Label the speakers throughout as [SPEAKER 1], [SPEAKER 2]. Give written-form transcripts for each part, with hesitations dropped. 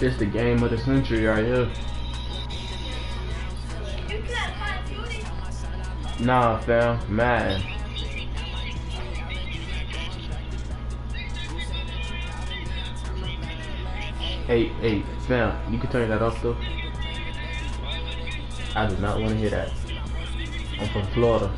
[SPEAKER 1] This the game of the century right here. Nah, fam, man. Hey, fam, you can turn that off though. I do not want to hear that. I'm from Florida.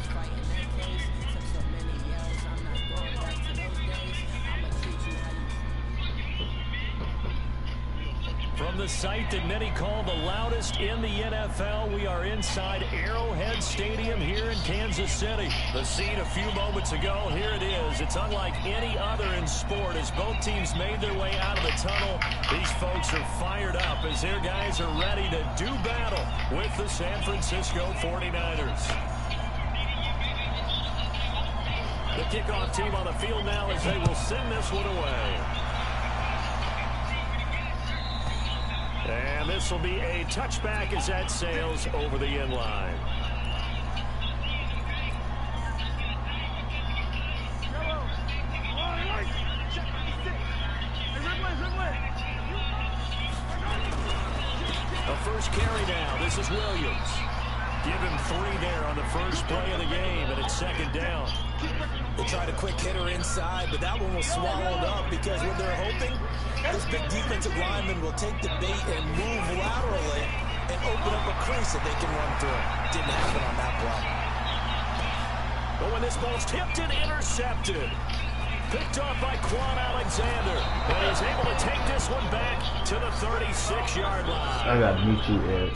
[SPEAKER 2] From the site that many call the loudest in the NFL, we are inside Arrowhead Stadium here in Kansas City. The scene a few moments ago, here it is. It's unlike any other in sport. As both teams made their way out of the tunnel, these folks are fired up as their guys are ready to do battle with the San Francisco 49ers. The kickoff team on the field now as they will send this one away. And this will be a touchback as that sails over the end line. A first carry now. This is Williams. Give him 3 there on the first play of the game, and it's second down.
[SPEAKER 3] They tried a quick hitter inside, but that one was swallowed up because what they're hoping, this big defensive lineman will take the bait and move laterally and open up a crease that they can run through. Didn't happen on that play.
[SPEAKER 2] But when this ball's tipped and intercepted, picked off by Quan Alexander, and he's able to take this one back to the 36-yard line.
[SPEAKER 1] I gotta meet you, Ed.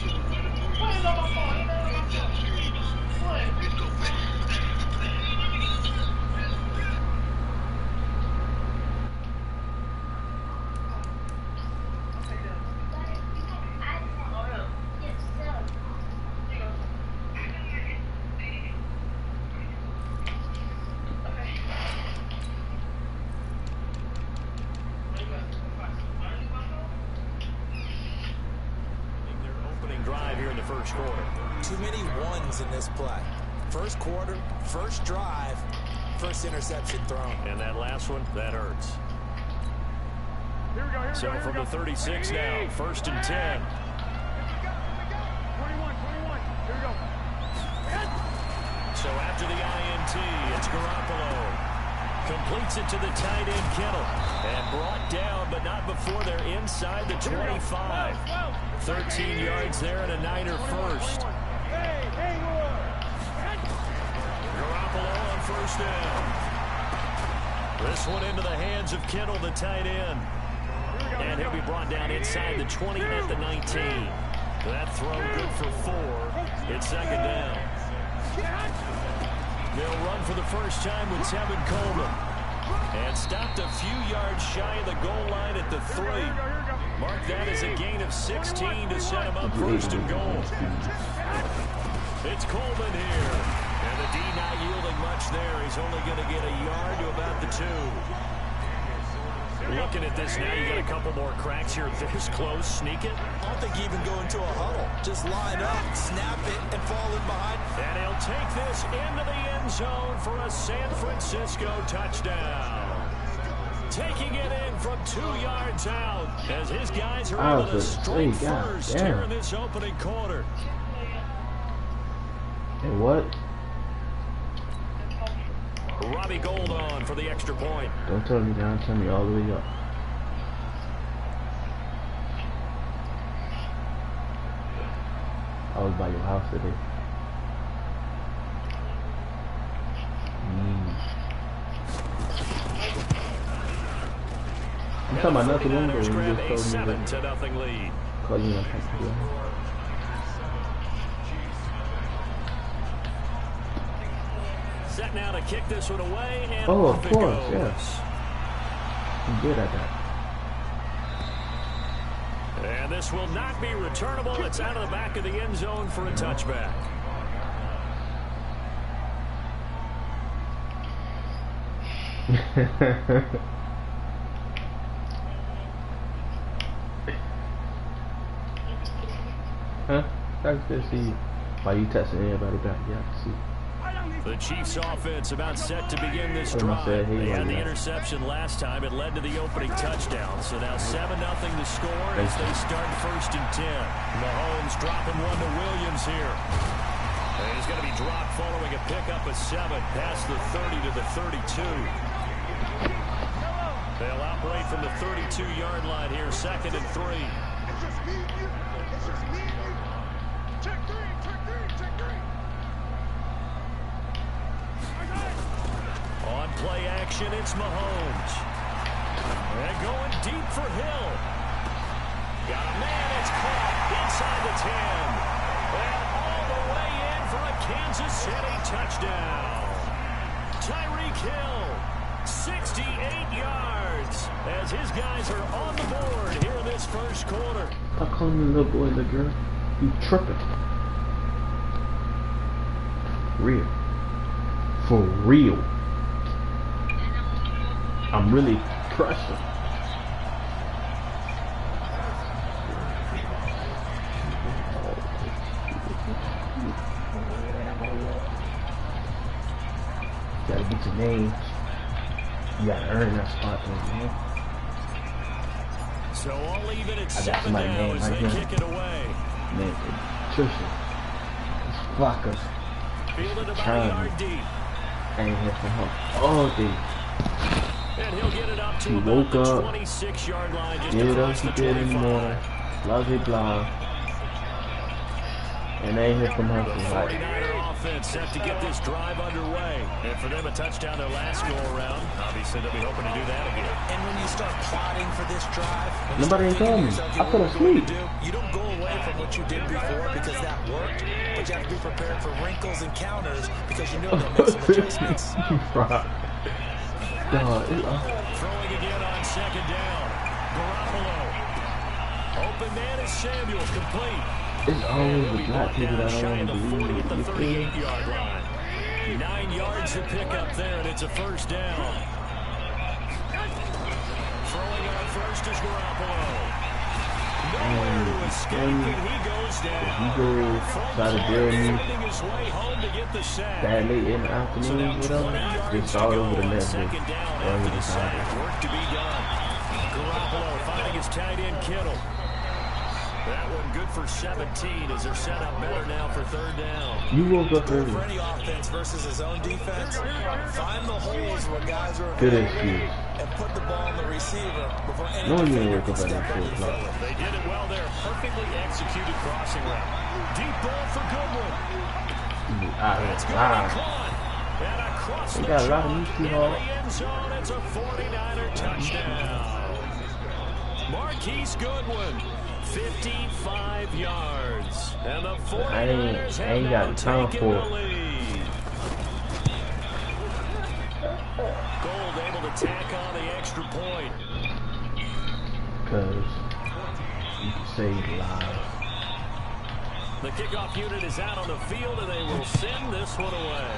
[SPEAKER 2] Drive here in the first quarter.
[SPEAKER 3] Too many ones in this play. First quarter, first drive, first interception thrown.
[SPEAKER 2] And that last one, that hurts. So from the 36 now, first and 10.
[SPEAKER 4] 21. Here we go.
[SPEAKER 2] So after the INT, it's Garoppolo. Completes it to the tight end, Kittle. And brought down, but not before they're inside the 25. 13 yards there and a Niner first. Garoppolo on first down. This one into the hands of Kittle, the tight end. And he'll be brought down inside the 20 at the 19. That throw good for 4. It's second down. They'll run for the first time with Tevin Coleman. And stopped a few yards shy of the goal line at the 3. Mark that as a gain of 16 to set him up first and goal. It's Coleman here. And the D not yielding much there. He's only going to get a yard to about the 2. Looking at this now, you got a couple more cracks here. This close, sneak it.
[SPEAKER 3] I don't think you even go into a huddle. Just line up, snap it, and fall in behind.
[SPEAKER 2] And he'll take this into the end zone for a San Francisco touchdown. Taking it in from 2 yards out as his guys are able to strike first here in this opening quarter.
[SPEAKER 1] And what?
[SPEAKER 2] Robbie Gould on for the extra point.
[SPEAKER 1] Don't tell me down, tell me all the way up. I was by your house today. I'm talking about nothing wrong, but you just told me that.
[SPEAKER 2] 7-0 lead.
[SPEAKER 1] Call you like that.
[SPEAKER 2] Set now to kick this one away, and
[SPEAKER 1] oh,
[SPEAKER 2] off
[SPEAKER 1] of course,
[SPEAKER 2] it goes.
[SPEAKER 1] yes. I'm good at that.
[SPEAKER 2] And this will not be returnable. It's out of the back of the end zone for a touchback.
[SPEAKER 1] Huh? I can still see you. Why you texting everybody back? Yeah, I can see.
[SPEAKER 2] The Chiefs offense about set to begin this drive. They had the interception last time. It led to the opening touchdown. So now 7-0 to score as they start 1st and 10. Mahomes dropping one to Williams here. And he's going to be dropped following a pickup of 7 past the 30 to the 32. They'll operate from the 32-yard line here, 2nd and 3. On play action, it's Mahomes. And going deep for Hill. Got a man, it's caught inside the 10. And all the way in for a Kansas City touchdown. Tyreek Hill, 68 yards, as his guys are on the board here in this 1st quarter.
[SPEAKER 1] Stop calling me little boy, little girl. You tripping. Real. For real. I'm really crushing. Gotta get your name. You gotta earn that spot, man.
[SPEAKER 2] So all even at 7 now as they kick it away.
[SPEAKER 1] Man, Trisha. It's Flocka.
[SPEAKER 2] Fielded about a yard deep.
[SPEAKER 1] I ain't here for her all day.
[SPEAKER 2] And he'll get it up to about the 26-yard line, just across the 25.
[SPEAKER 1] Blah, blah, blah. And they ain't here from her for like.
[SPEAKER 2] 49er offense set to get this drive underway. And for them, a touchdown their last go-around. Obviously, they'll be hoping to do that again.
[SPEAKER 3] And when you start plotting for this drive,
[SPEAKER 1] nobody ain't told me. I fell asleep.
[SPEAKER 3] You don't go away from what you did before because that worked, but you have to be prepared for wrinkles and counters because you know they'll make some adjustments.
[SPEAKER 2] Throwing again on 2nd down. Garoppolo. Open man is Samuel, complete.
[SPEAKER 1] It's always the black people that
[SPEAKER 2] shy
[SPEAKER 1] don't
[SPEAKER 2] of the 40 at the
[SPEAKER 1] believe it.
[SPEAKER 2] 38-yard line. 9 yards to pick up there, and it's a 1st down. Throwing on 1st is Garoppolo. Nowhere to escape, and he goes down.
[SPEAKER 1] If you go try to build me
[SPEAKER 2] Finding his way home to get the sack.
[SPEAKER 1] that late in the afternoon, whatever, just start over the next day.
[SPEAKER 2] 2nd down after the sack. Work to be done. Garoppolo finding his tight end Kittle. That one good for 17 as they're set up better now for 3rd down.
[SPEAKER 1] You woke up early.
[SPEAKER 3] For any offense versus his own defense, find the holes where guys are
[SPEAKER 1] Good excuse.
[SPEAKER 3] and put the ball on the receiver before any
[SPEAKER 1] No, you
[SPEAKER 3] defender
[SPEAKER 1] ain't
[SPEAKER 3] can
[SPEAKER 1] wake up
[SPEAKER 3] step
[SPEAKER 1] at
[SPEAKER 3] any
[SPEAKER 1] 4 o'clock.
[SPEAKER 3] further.
[SPEAKER 2] They did it well there. Perfectly executed crossing route. Deep ball for Goodwin. It's going to be caught. And across
[SPEAKER 1] They
[SPEAKER 2] the
[SPEAKER 1] got a lot of
[SPEAKER 2] chalk
[SPEAKER 1] new
[SPEAKER 2] into
[SPEAKER 1] Seahawks.
[SPEAKER 2] the end zone. It's a 49er touchdown. Marquise Goodwin, 55 yards. And the 49ers
[SPEAKER 1] I ain't got time
[SPEAKER 2] taken
[SPEAKER 1] for
[SPEAKER 2] the
[SPEAKER 1] it.
[SPEAKER 2] lead. Gold able to tack on the extra point.
[SPEAKER 1] Because you can save lives.
[SPEAKER 2] The kickoff unit is out on the field, and they will send this one away.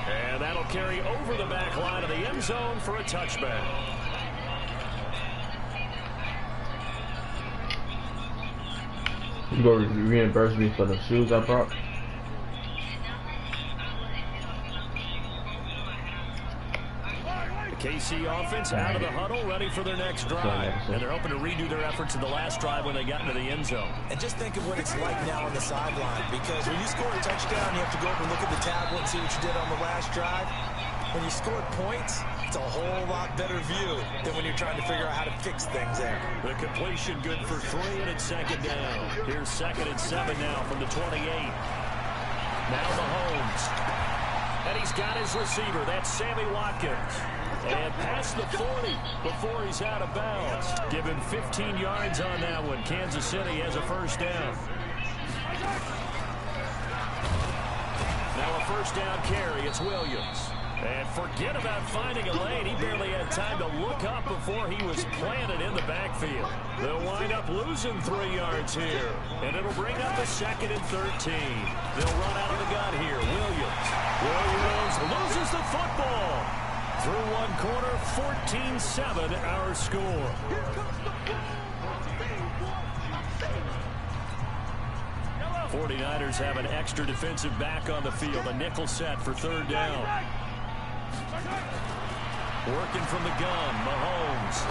[SPEAKER 2] And that'll carry over the back line of the end zone for a touchback.
[SPEAKER 1] You go reimburse me for the shoes I brought?
[SPEAKER 2] KC offense out of the huddle, ready for their next drive. And they're hoping to redo their efforts in the last drive when they got into the end zone.
[SPEAKER 3] And just think of what it's like now on the sideline, because when you score a touchdown, you have to go over and look at the tablet and see what you did on the last drive. When you scored points, it's a whole lot better view than when you're trying to figure out how to fix things there.
[SPEAKER 2] The completion good for 3, and it's 2nd down. Here's 2nd and 7 now from the 28. Now Mahomes. And he's got his receiver. That's Sammy Watkins. And past the 40 before he's out of bounds. Give him 15 yards on that one. Kansas City has a 1st down. Now a 1st down carry. It's Williams. And forget about finding a lane. He barely had time to look up before he was planted in the backfield. They'll wind up losing 3 yards here. And it'll bring up a 2nd and 13. They'll run out of the gun here. Williams loses the football. Through one quarter, 14-7 our score. 49ers have an extra defensive back on the field. A nickel set for third down. Working from the gun, Mahomes.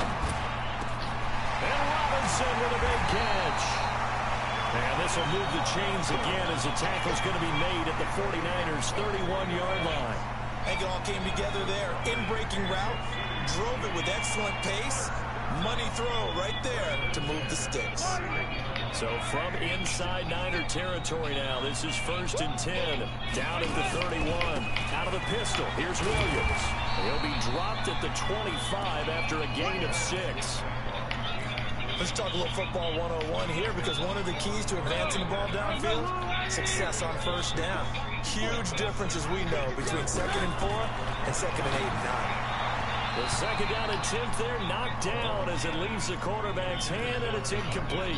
[SPEAKER 2] And Robinson with a big catch. And this will move the chains again as the tackle's going to be made at the 49ers' 31-yard line.
[SPEAKER 3] I think it all came together there. In-breaking route, drove it with excellent pace. Money throw right there to move the sticks.
[SPEAKER 2] So from inside Niner territory now, this is 1st and 10. Down at the 31. Out of the pistol, here's Williams. He'll be dropped at the 25 after a gain of 6.
[SPEAKER 3] Let's talk a little football 101 here, because one of the keys to advancing the ball downfield, success on first down. Huge difference, as we know, between 2nd and 4 and 2nd and 8 and 9.
[SPEAKER 2] The 2nd down attempt there knocked down as it leaves the quarterback's hand, and it's incomplete.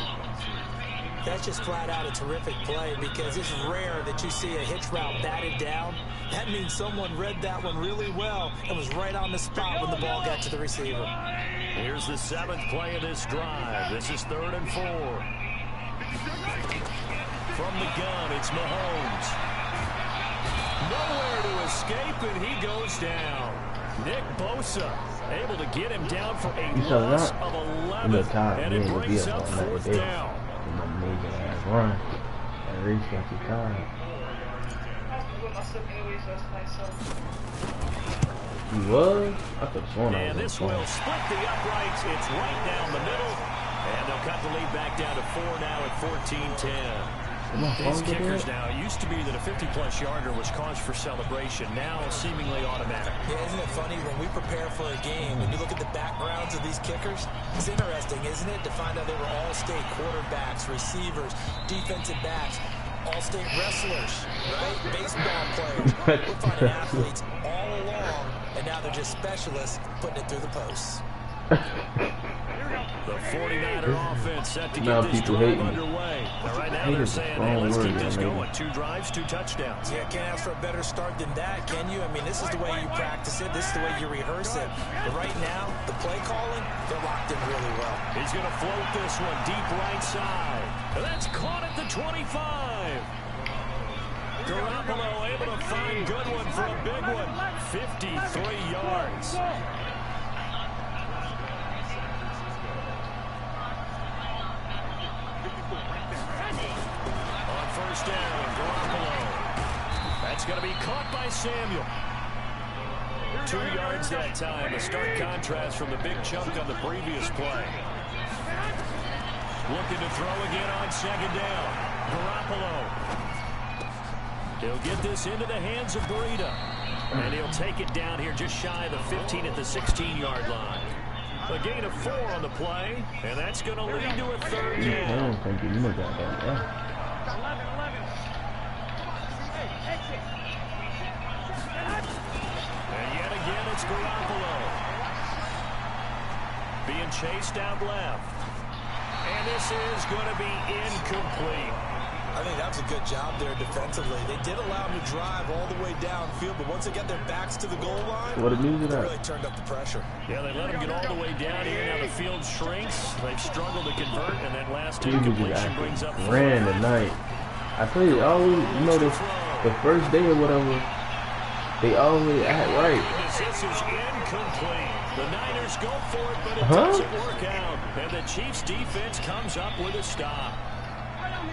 [SPEAKER 4] That's just flat out a terrific play, because it's rare that you see a hitch route batted down. That means someone read that one really well and was right on the spot when the ball got to the receiver.
[SPEAKER 2] Here's the 7th play of this drive. This is 3rd and 4. From the gun, it's Mahomes. Nowhere to escape, and he goes down. Nick Bosa able to get him down for a loss of 11, and it brings up 4th down.
[SPEAKER 1] Amazing ass run. That race got you tired. He was? I could have sworn I was.
[SPEAKER 2] And this will split the uprights. It's right down the middle. And they'll cut the lead back down to 4 now at 14-10. These kickers now, it used to be that a 50-plus yarder was cause for celebration. Now seemingly automatic.
[SPEAKER 4] Yeah, isn't it funny when we prepare for a game and you look at the backgrounds of these kickers? It's interesting, isn't it, to find out they were all-state quarterbacks, receivers, defensive backs, all-state wrestlers, right? Baseball players. We're finding athletes all along, and now they're just specialists putting it through the posts.
[SPEAKER 2] The 49er offense set to get this drive underway. Now, right now they're saying, hey, let's keep this going. 2 drives, 2 touchdowns.
[SPEAKER 4] Yeah, can't ask for a better start than that, can you? I mean, this is the way you practice it. This is the way you rehearse it. But right now, the play calling, they're locked in really well.
[SPEAKER 2] He's going to float this one deep right side. And that's caught at the 25. Garoppolo able to find Goodwin for a big one. 53 yards. First down, Garoppolo. That's going to be caught by Samuel. 2 yards that time. A stark contrast from the big chunk on the previous play. Looking to throw again on 2nd down. Garoppolo. He'll get this into the hands of Breida. And he'll take it down here just shy of the 15 at the 16-yard line. A gain of 4 on the play, and that's going to lead to a 3rd down. And yet again, it's Garoppolo. Being chased out left. And this is going to be incomplete.
[SPEAKER 3] I think that was a good job there defensively. They did allow him to drive all the way downfield, but once they got their backs to the goal line, they really turned up the pressure.
[SPEAKER 2] Yeah, they let him get all the way down here. Now the field shrinks. They've struggled to convert, and that last incompletion brings up 4.
[SPEAKER 1] Ran tonight. I tell you, always, you know, the first day or whatever, they always act right.
[SPEAKER 2] This is incomplete. The Niners go for it, but it doesn't work out. And the Chiefs' defense comes up with a stop.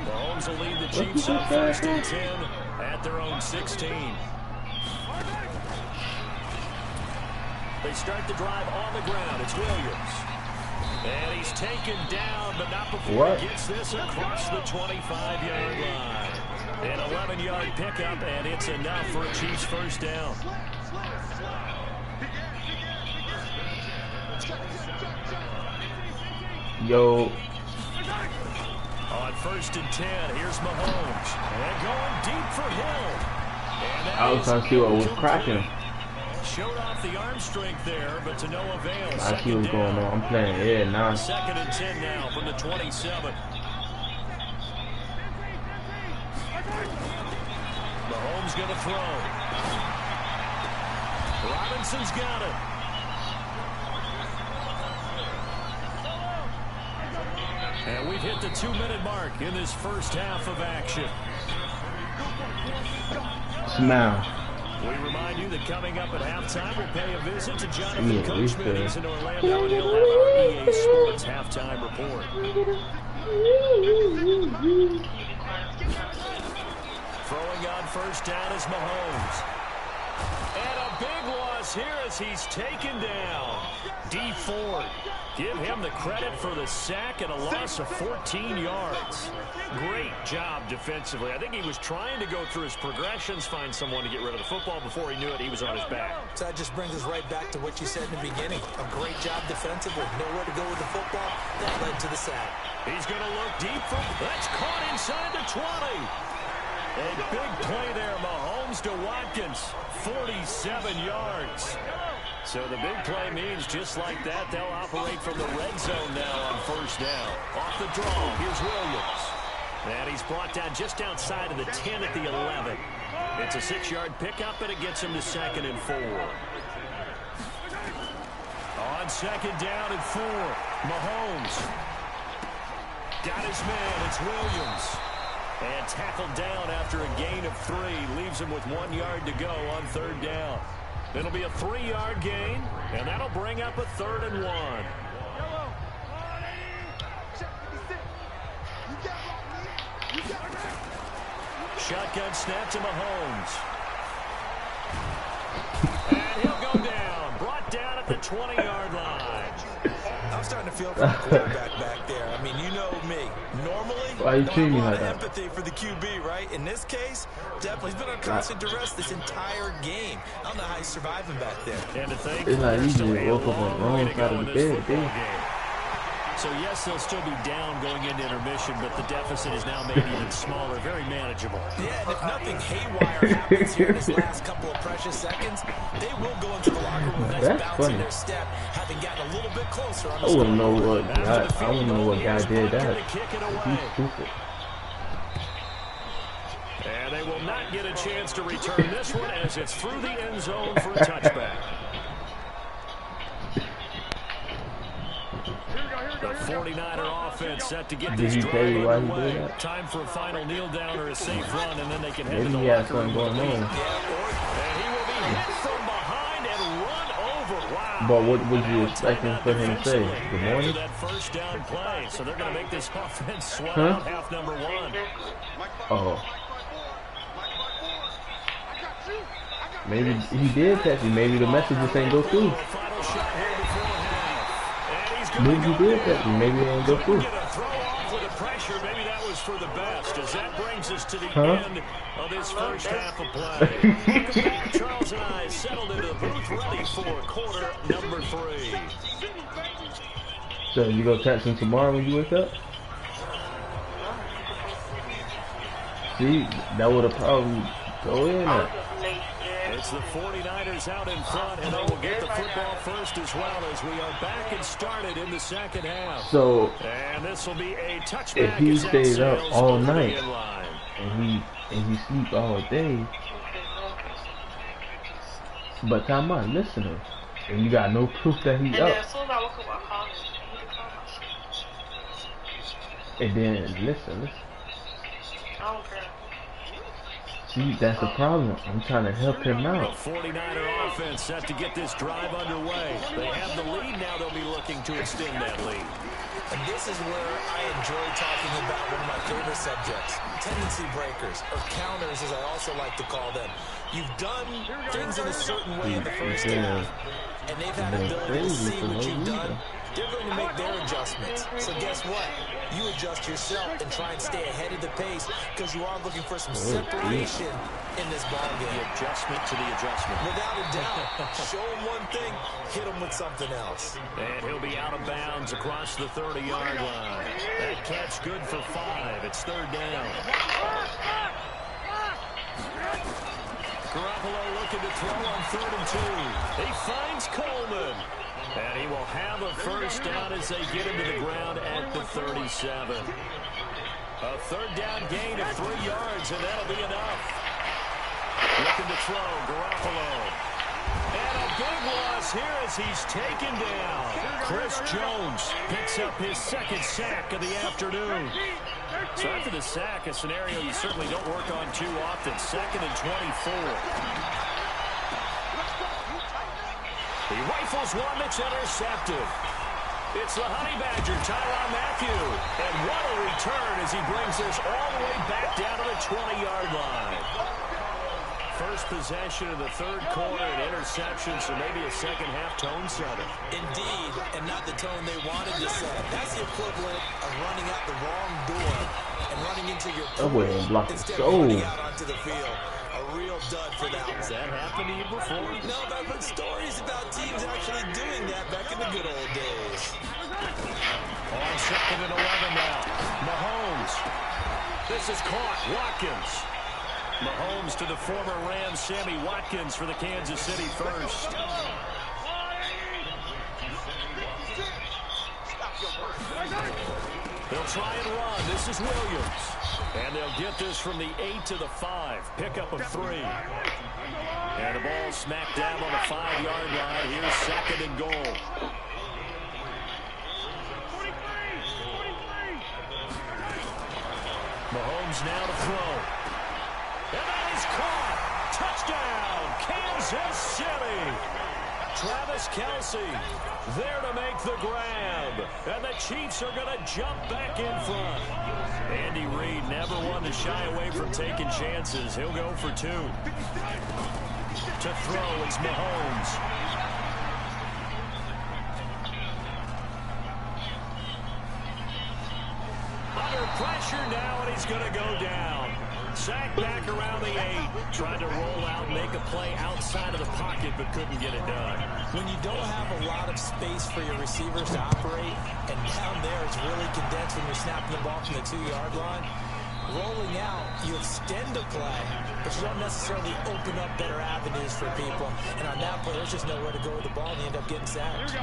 [SPEAKER 2] Mahomes will lead the Chiefs up 1st and 10 at their own 16. They start the drive on the ground. It's Williams. And he's taken down, but not before he gets this across the 25-yard line. An 11-yard pickup, and it's enough for a Chiefs first down.
[SPEAKER 1] Yo.
[SPEAKER 2] On 1st and 10, here's Mahomes. And going deep for Hill.
[SPEAKER 1] I was trying to see what was cracking.
[SPEAKER 2] Showed off the arm strength there, but to no avail.
[SPEAKER 1] I see what's going on. I'm playing now.
[SPEAKER 2] 2nd and 10 now from the 27. Mahomes going to throw. Robinson's got it. And we've hit the 2-minute mark in this first half of action.
[SPEAKER 1] Smile.
[SPEAKER 2] We remind you that coming up at halftime, we'll pay a visit to Jonathan Coachman. He's in Orlando, and he'll have our EA Sports halftime report. Throwing on first down is Mahomes. And a big loss here as he's taken down. Dee Ford. Give him the credit for the sack and a loss of 14 yards. Great job defensively. I think he was trying to go through his progressions, find someone to get rid of the football. Before he knew it, he was on his back.
[SPEAKER 3] So that just brings us right back to what you said in the beginning. A great job defensively. Nowhere to go with the football. That led to the sack.
[SPEAKER 2] He's going to look deep for... That's caught inside the 20. A big play there, Mahomes to Watkins. 47 yards. So the big play means just like that, they'll operate from the red zone now on first down. Off the draw, here's Williams. And he's brought down just outside of the 10 at the 11. It's a 6-yard pickup, and it gets him to 2nd and 4. On 2nd down and 4, Mahomes. Got his man, it's Williams. And tackled down after a gain of 3. Leaves him with 1 yard to go on 3rd down. It'll be a 3-yard gain, and that'll bring up a 3rd and 1. Shotgun snap to Mahomes. And he'll go down. Brought down at the 20-yard line.
[SPEAKER 3] I'm starting to feel for the quarterback back there. I mean, you know me. Normally,
[SPEAKER 1] why you treating me
[SPEAKER 3] a lot
[SPEAKER 1] like
[SPEAKER 3] of
[SPEAKER 1] that?
[SPEAKER 3] empathy for the QB, right? In this case, definitely, he's been on constant duress this entire game. I don't know how he's surviving back there.
[SPEAKER 2] And to think,
[SPEAKER 1] It's like you
[SPEAKER 2] there's
[SPEAKER 1] just
[SPEAKER 2] still a
[SPEAKER 1] woke up on the
[SPEAKER 2] long way
[SPEAKER 1] wrong
[SPEAKER 2] to
[SPEAKER 1] side
[SPEAKER 2] go
[SPEAKER 1] of
[SPEAKER 2] in
[SPEAKER 1] the
[SPEAKER 2] this
[SPEAKER 1] bed,
[SPEAKER 2] football
[SPEAKER 1] dude.
[SPEAKER 2] game. So, yes, they'll still be down going into intermission, but the deficit is now made even smaller, very manageable.
[SPEAKER 3] Yeah, and if nothing haywire happens here in this last couple of precious seconds, they will go into the locker room with a nice bounce in their step, having gotten a little bit closer on the
[SPEAKER 1] I wouldn't know
[SPEAKER 3] scoreboard.
[SPEAKER 1] what guy. I wouldn't know what guy did that. He's stupid.
[SPEAKER 2] And they will not get a chance to return this one as it's through the end zone for a touchback. The 49er offense set to get this drive underway. Time for a final kneel down or a safe run, and then they can head to the locker room. And he will be hit from behind and run over. Wow.
[SPEAKER 1] But what would you expect for him to say? Good morning?
[SPEAKER 2] That first down play, so they're going to make this offense sweat out half number 1.
[SPEAKER 1] Oh. Maybe he did catch you. Maybe the message just ain't go through. Maybe he did catch you. Maybe it ain't go through.
[SPEAKER 2] Get a throw off with the pressure. Maybe that was for the best, as that brings us to the end of this first half of play. Charles and I settled into the booth, ready for quarter number 3.
[SPEAKER 1] So you go catch him tomorrow when you wake up? See, that would have probably go in there.
[SPEAKER 2] It's the 49ers out in front, and they will get the football first as well as we are back and started in the second half.
[SPEAKER 1] So,
[SPEAKER 2] and this will be a touchback.
[SPEAKER 1] If he stays up all night and he sleep all day, but time out, listen to him, and you got no proof that he's up. And then listen.
[SPEAKER 5] I don't care.
[SPEAKER 1] See, that's the problem. I'm trying to help him out.
[SPEAKER 2] The 49er offense set to get this drive underway. They have the lead now. They'll be looking to extend that lead.
[SPEAKER 3] And this is where I enjoy talking about one of my favorite subjects, tendency breakers, or counters as I also like to call them. You've done things in a certain way in the first half, and they've had the ability to see what you've done. They're going to make their adjustments. So guess what? You adjust yourself and try and stay ahead of the pace because you are looking for some separation in this ballgame.
[SPEAKER 2] The adjustment to the adjustment.
[SPEAKER 3] Without a doubt. Show him one thing, hit him with something else.
[SPEAKER 2] And he'll be out of bounds across the 30-yard line. That catch good for 5. It's 3rd down. Garoppolo looking to throw on 3rd and 2. He finds Coleman. And he will have a first down as they get him to the ground at the 37. A 3rd down gain of 3 yards, and that'll be enough. Looking to throw, Garoppolo. And And a big loss here as he's taken down. Chris Jones picks up his second sack of the afternoon. So after the sack, a scenario you certainly don't work on too often. 2nd and 24. He rifles one that's intercepted. It's the Honey Badger, Tyrann Mathieu. And what a return as he brings this all the way back down to the 20-yard line. First possession of the third quarter, an interception, so maybe a second-half tone setter.
[SPEAKER 3] Indeed, and not the tone they wanted to set. That's the equivalent of running out the wrong door and running into your pool instead of running out onto the field. A real dud for that one.
[SPEAKER 2] Has that happened to you before?
[SPEAKER 3] No, but I've heard stories about teams actually doing that back in the good old days.
[SPEAKER 2] On 2nd and 11 now. Mahomes. This is caught. Watkins. Mahomes to the former Rams, Sammy Watkins for the Kansas City first. They'll try and run. This is Williams. And they'll get this from the 8 to the 5. Pickup of 3. And the ball smacked down on the 5-yard line. Here's 2nd and goal. Mahomes now to throw. And that is caught. Touchdown, Kansas City. Travis Kelce there to make the grab. And the Chiefs are going to jump back in front. Andy Reid never one to shy away from taking chances. He'll go for 2. To throw is Mahomes. Under pressure now, and he's going to go down. Sack back around the 8. Tried to roll out, make a play outside of the pocket, but couldn't get it done.
[SPEAKER 3] When you don't have a lot of space for your receivers to operate, and down there it's really condensed when you're snapping the ball from the 2-yard line, rolling out, you extend the play, but you don't necessarily open up better avenues for people. And on that play, there's just nowhere to go with the ball, and you end up getting sacked.
[SPEAKER 2] The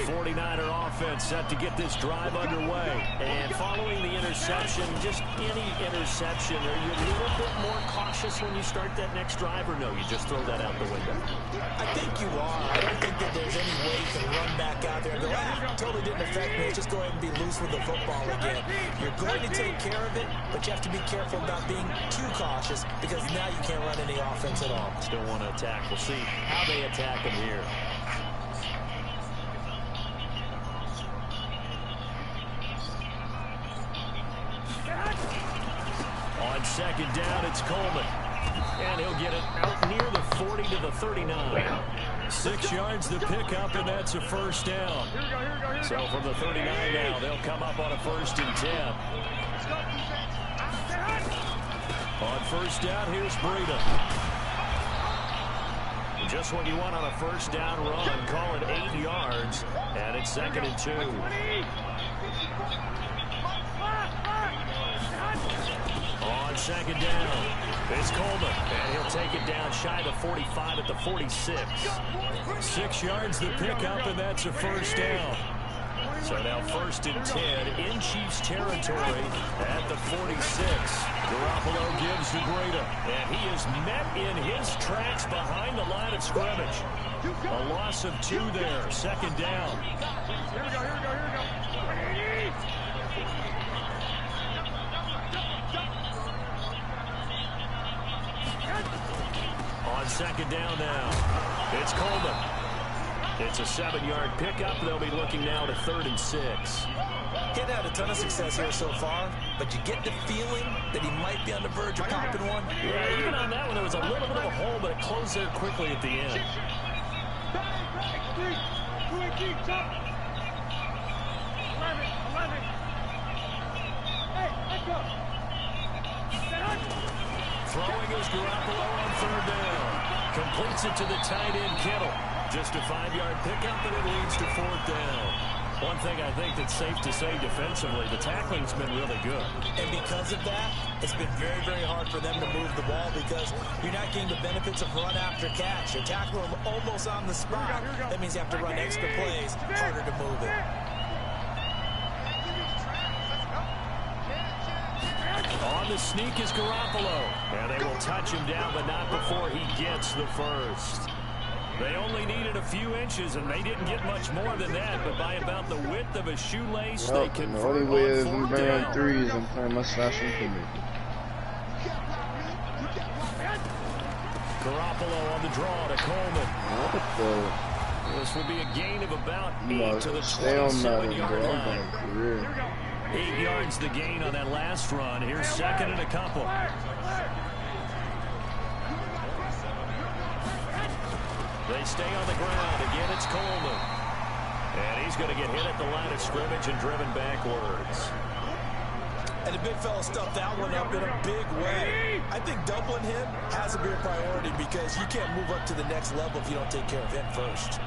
[SPEAKER 2] 49er offense set to get this drive underway. And following the interception, just any interception, are you a little bit more cautious when you start that next drive, or no, you just throw that out the window?
[SPEAKER 3] I think you are. I don't think that there's any way you can run back out there and go, totally didn't affect me. Let's just go ahead and be loose with the football again. You're going to take care of it, but you have to be careful about being too cautious because now you can't run any offense at all.
[SPEAKER 2] Still want to attack. We'll see how they attack him here. On 2nd down, it's Coleman. And he'll get it out near the 40 to the 39. 6 yards to pick up, and that's a first down. So from the 39 now, they'll come up on a 1st and 10. On 1st down, here's Breida. Just what you want on a 1st down run. Call it 8 yards, and it's 2nd and 2. On 2nd down, it's Coleman, and he'll take it down shy of the 45 at the 46. 6 yards to pick up, and that's a first down. So now 1st and 10 in Chiefs territory at the 46. Garoppolo gives to Breida, and he is met in his tracks behind the line of scrimmage. A loss of 2 there, 2nd down. Here we go. On 2nd down now, it's Coleman. It's a 7-yard pickup. They'll be looking now to 3rd and 6.
[SPEAKER 3] He's had a ton of success here so far, but you get the feeling that he might be on the verge of popping one.
[SPEAKER 2] Yeah, even on that one, there was a little bit of a hole, but it closed there quickly at the end. Throwing is Garoppolo on 3rd down. Completes it to the tight end, Kittle. Just a 5-yard pickup, and it leads to 4th down. One thing I think that's safe to say defensively, the tackling's been really good.
[SPEAKER 3] And because of that, it's been very, very hard for them to move the ball because you're not getting the benefits of run after catch. You're tackling them almost on the spot. That means you have to run extra plays, harder to move it.
[SPEAKER 2] On the sneak is Garoppolo. And they will touch him down, but not before he gets the first. They only needed a few inches, and they didn't get much more than that, but by about the width of a shoelace, they convert
[SPEAKER 6] the only way is
[SPEAKER 2] on
[SPEAKER 6] I'm
[SPEAKER 2] fourth
[SPEAKER 6] bearing
[SPEAKER 2] down.
[SPEAKER 6] threes. I'm playing my slashing for me.
[SPEAKER 2] Garoppolo on the draw to Coleman.
[SPEAKER 6] What the?
[SPEAKER 2] This will be a gain of about 8
[SPEAKER 6] No,
[SPEAKER 2] to the
[SPEAKER 6] stay on that one,
[SPEAKER 2] 27-yard
[SPEAKER 6] bro. I'm
[SPEAKER 2] line.
[SPEAKER 6] going for real.
[SPEAKER 2] 8 yards the gain on that last run. Here's second and a couple. They stay on the ground. Again, it's Coleman. And he's going to get hit at the line of scrimmage and driven backwards.
[SPEAKER 3] And the big fella stuffed that one up in a big way. I think doubling him has to be a priority because you can't move up to the next level if you don't take care of him first.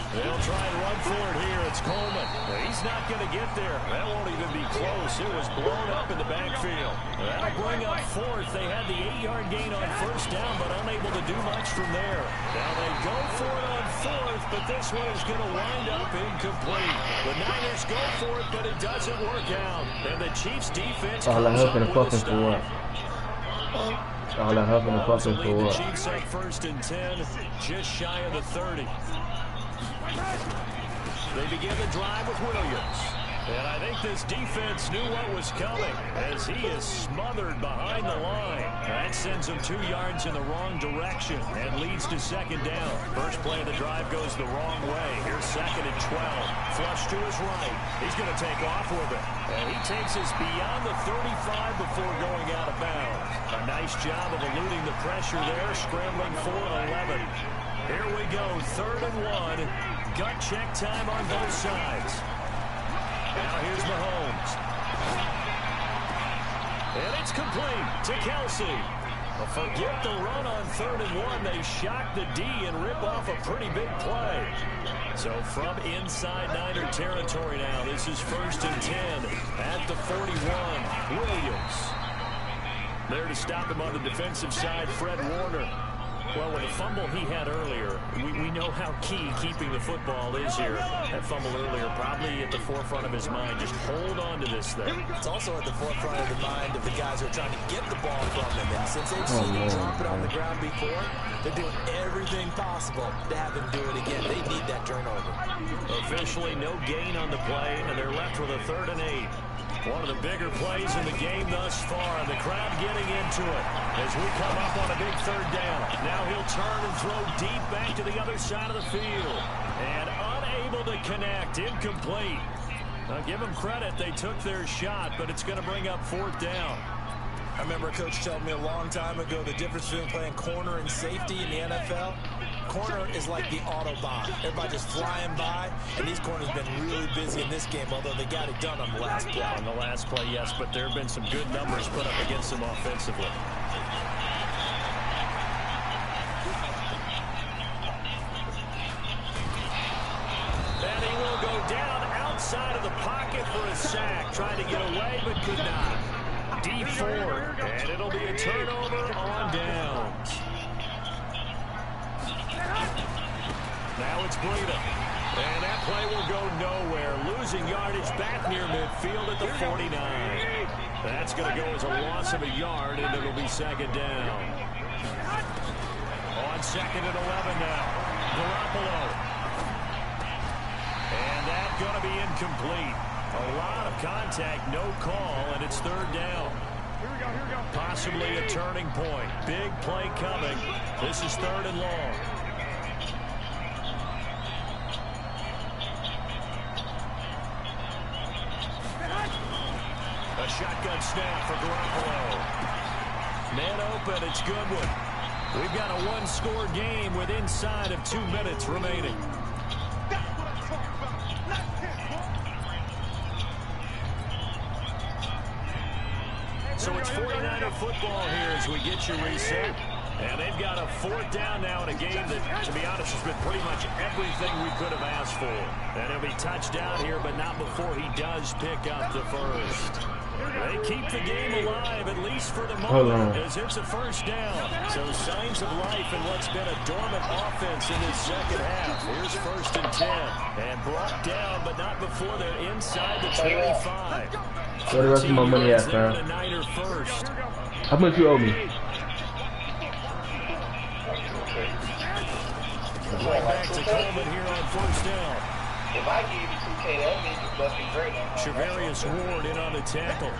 [SPEAKER 2] They'll try and run for it here. It's Coleman. He's not going to get there. That won't even be close. It was blown up in the backfield. That'll bring up fourth. They had the 8-yard gain on first down, but unable to do much from there. Now they go for it on fourth, but this one is going to wind up incomplete. The Niners go for it, but it doesn't work out. And the Chiefs defense
[SPEAKER 1] All I
[SPEAKER 2] comes
[SPEAKER 1] hope
[SPEAKER 2] up
[SPEAKER 1] in the
[SPEAKER 2] with a
[SPEAKER 1] fucking for what?
[SPEAKER 2] stop.
[SPEAKER 1] All I hope in the fucking
[SPEAKER 2] The
[SPEAKER 1] for what?
[SPEAKER 2] Chiefs up first and 10, just shy of the 30. They begin the drive with Williams. And I think this defense knew what was coming as he is smothered behind the line. That sends him 2 yards in the wrong direction and leads to second down. First play of the drive goes the wrong way. Here's second and 12. Flush to his right. He's going to take off with it. And he takes us beyond the 35 before going out of bounds. A nice job of eluding the pressure there, scrambling for 11. Here we go, 3rd and 1. Gut check time on both sides. Now here's Mahomes. And it's complete to Kelsey. Well, forget the run on 3rd and 1. They shock the D and rip off a pretty big play. So from inside Niner territory now, this is 1st and 10 at the 41. Williams. There to stop him on the defensive side, Fred Warner. Well, with the fumble he had earlier, we know how key keeping the football is here. That fumble earlier probably at the forefront of his mind. Just hold on to this thing.
[SPEAKER 3] It's also at the forefront of the mind of the guys who are trying to get the ball from him. And since they've seen him drop it on the ground before, they're doing everything possible to have him do it again. They need that turnover.
[SPEAKER 2] Officially no gain on the play, and they're left with a 3rd and 8. One of the bigger plays in the game thus far, and the crowd getting into it as we come up on a big 3rd down. Now he'll turn and throw deep back to the other side of the field. And unable to connect, incomplete. Now give them credit, they took their shot, but it's going to bring up 4th down.
[SPEAKER 3] I remember a coach telling me a long time ago the difference between playing corner and safety in the NFL. Corner is like the Autobahn. Everybody just flying by, and these corners have been really busy in this game, although they got it done on the last play.
[SPEAKER 2] On the last play, yes, but there have been some good numbers put up against them offensively. And he will go down outside of the pocket for a sack, trying to get away, but could not. D4, and it'll be a turnover on downs. Now it's Breida. And that play will go nowhere. Losing yardage back near midfield at the 49. That's going to go as a loss of a yard, and it'll be second down. On 2nd and 11 now. Garoppolo. And that's going to be incomplete. A lot of contact, no call, and it's 3rd down. Possibly a turning point. Big play coming. This is 3rd and long. A shotgun snap for Garoppolo. Man open, it's Goodwin. We've got a 1-score game with inside of 2 minutes remaining. So it's 49er football here as we get you reset. And they've got a 4th down now in a game that, to be honest, has been pretty much everything we could have asked for. And he'll be touched down here, but not before he does pick up the first. They keep the game alive, at least for the moment, as it's a 1st down. So signs of life in what's been a dormant offense in this second half. Here's 1st and 10. And brought down, but not before they're inside the 25.
[SPEAKER 1] Where the rest of my money at, fam? How much you owe me?
[SPEAKER 2] Right back to Coleman here on first down.
[SPEAKER 5] If I give you 2K, that means you must be great.
[SPEAKER 2] Shavarius Ward in on the tackle.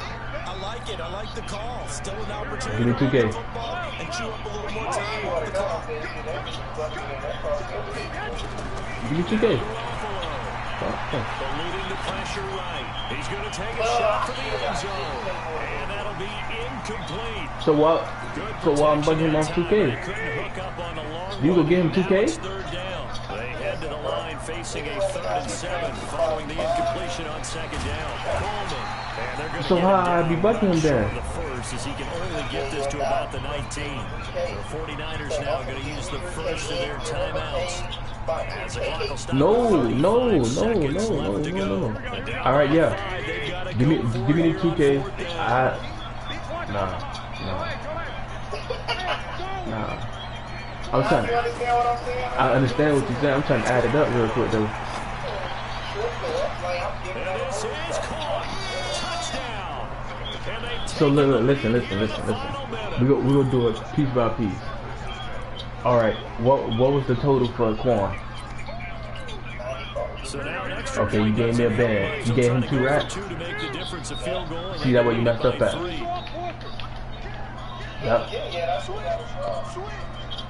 [SPEAKER 3] I like it. I like the call. Still an opportunity
[SPEAKER 1] Give me
[SPEAKER 3] to
[SPEAKER 1] 2K.
[SPEAKER 3] run the football and chew up a little more time off the clock.
[SPEAKER 1] Give me 2K.
[SPEAKER 2] Eluding the pressure right. He's going to take a shot for the end zone. And that'll be incomplete.
[SPEAKER 1] So while I'm bugging him on 2K, you go get him 2K?
[SPEAKER 2] Third down. They head to the line facing a 3rd and 7 following the incompletion on 2nd down. Coleman. And they're going to
[SPEAKER 1] So how I be bugging him there?
[SPEAKER 2] The first as he can only get this to about the 19. The 49ers now going to use the first of their timeouts.
[SPEAKER 1] No. All right, yeah. Give me the 2K. Nah. I'm trying. I understand what you're saying. I'm trying to add it up real quick though. So listen. We gonna do it piece by piece. All right. What was the total for Quan? Okay, you gave me a band. You gave him 2 racks. See that way you messed up at? Yep.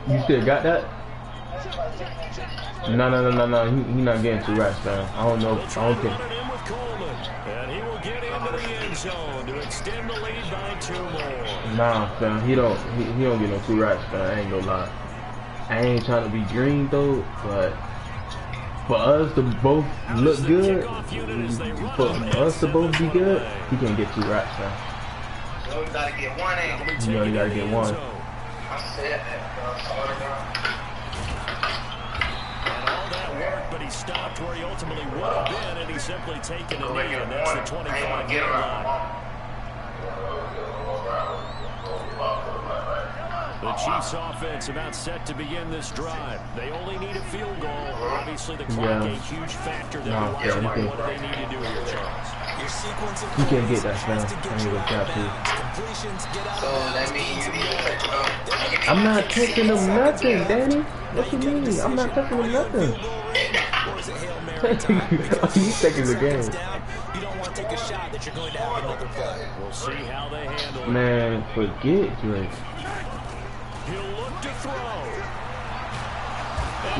[SPEAKER 1] You still got that? No. He not getting 2 racks, man. I don't know. I don't think.
[SPEAKER 2] And he will get into the end zone to extend the lead by 2 more.
[SPEAKER 1] Nah, fam. He don't get no 2 racks, man. I ain't gonna lie. I ain't trying to be green though, but for us to both look good, for us to both be good, he can't get 2 racks, man.
[SPEAKER 5] You only gotta get one in.
[SPEAKER 1] You only gotta get one.
[SPEAKER 5] I said that.
[SPEAKER 2] And all that work, but he stopped where he ultimately would have been, and he's simply taken a knee, and that's the 25-yard line. The Chiefs offense about set to begin this drive. They only need a field goal. Obviously, the clock a huge factor that we're watching. What do they need to do here, Charles?
[SPEAKER 3] Your sequence of
[SPEAKER 1] You can't get that,
[SPEAKER 3] plays
[SPEAKER 1] man.
[SPEAKER 3] has to
[SPEAKER 1] I
[SPEAKER 3] get
[SPEAKER 1] need
[SPEAKER 3] you
[SPEAKER 1] to
[SPEAKER 3] out
[SPEAKER 1] tap
[SPEAKER 3] of
[SPEAKER 1] too.
[SPEAKER 3] bounds. Completions get out
[SPEAKER 5] So
[SPEAKER 3] of
[SPEAKER 5] that
[SPEAKER 3] bounds.
[SPEAKER 5] means you need to touch it up.
[SPEAKER 1] I'm not touching him nothing, Danny. What you mean? I'm not touching him nothing. He's taking the game.
[SPEAKER 3] You don't want to take a shot that you're going to have another play.
[SPEAKER 2] We'll see how they handle it.
[SPEAKER 1] Man, forget Drake.
[SPEAKER 2] He'll look to throw.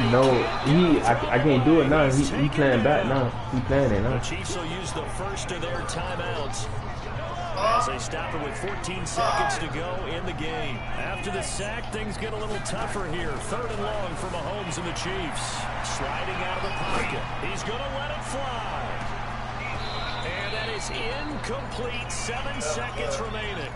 [SPEAKER 1] No, I can't do it now. He playing back now. He playing it
[SPEAKER 2] The
[SPEAKER 1] now.
[SPEAKER 2] Chiefs will use the first of their timeouts as they stop it with 14 seconds to go in the game. After the sack, things get a little tougher here. 3rd and long for Mahomes and the Chiefs. Sliding out of the pocket. He's going to let it fly. And that is incomplete. 7 seconds remaining.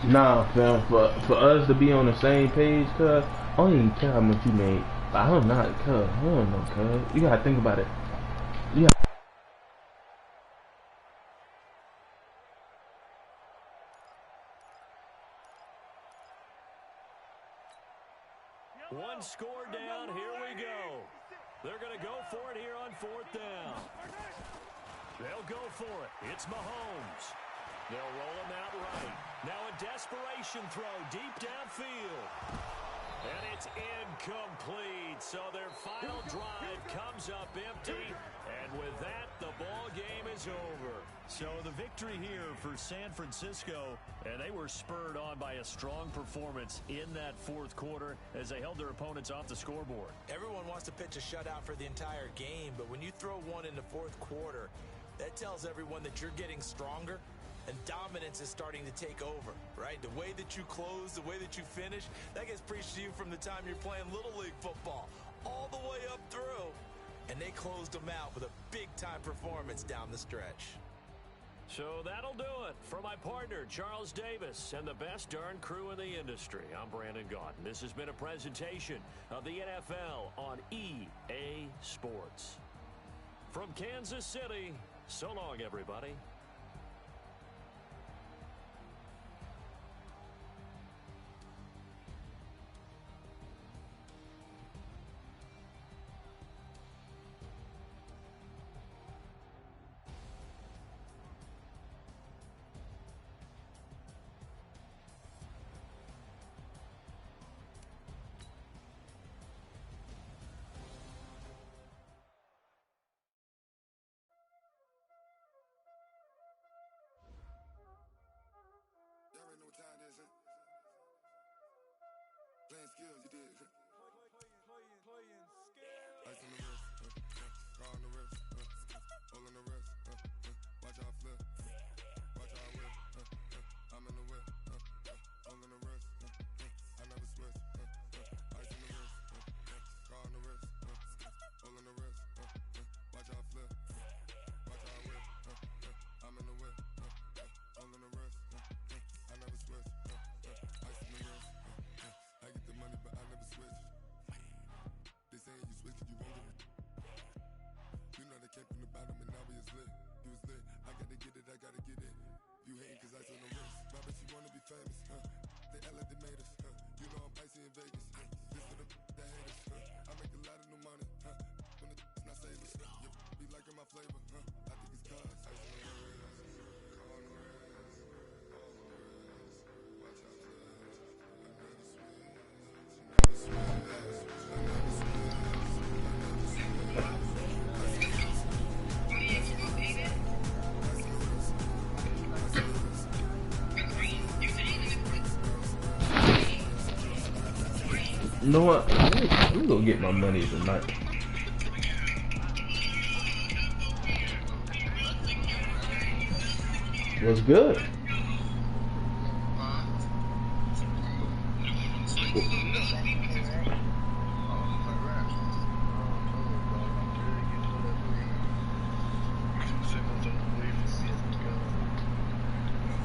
[SPEAKER 1] Nah, fam. For us to be on the same page, cuz I don't even care how much you made. I don't know, cuz. I don't know, cuz. You gotta think about it. You gotta
[SPEAKER 2] One score down. Here we go. They're going to go for it here on 4th down. They'll go for it. It's Mahomes. They'll roll him out right. Now a desperation throw deep downfield. And it's incomplete. So their final drive comes up empty. And with that, the ball game is over. So the victory here for San Francisco, and they were spurred on by a strong performance in that 4th quarter as they held their opponents off the scoreboard.
[SPEAKER 3] Everyone wants to pitch a shutout for the entire game, but when you throw one in the 4th quarter, that tells everyone that you're getting stronger and dominance is starting to take over, right? The way that you close, the way that you finish, that gets preached to you from the time you're playing Little League football all the way up through. And they closed them out with a big-time performance down the stretch.
[SPEAKER 2] So that'll do it for my partner, Charles Davis, and the best darn crew in the industry. I'm Brandon Gaudin. This has been a presentation of the NFL on EA Sports. From Kansas City, so long, everybody.
[SPEAKER 7] from the bottom and now we is lit. You was lit. I gotta get it, I gotta get it. You hating cause I saw no risk. My bitch, you wanna be famous, huh? They act like they made us, huh? You know I'm icy in Vegas, huh? This for the that hate us, huh? I make a lot of new money, huh? When the not saving, yeah, be liking my flavor, huh? I think it's cause ice on the wrist, on the wrist, on the wrist. Watch out for that. Another switch, another switch, another switch.
[SPEAKER 1] You know what? I'm gonna get my money tonight. What's good?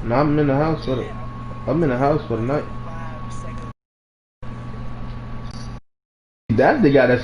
[SPEAKER 1] No, I'm in the house for the night. That's the guy that's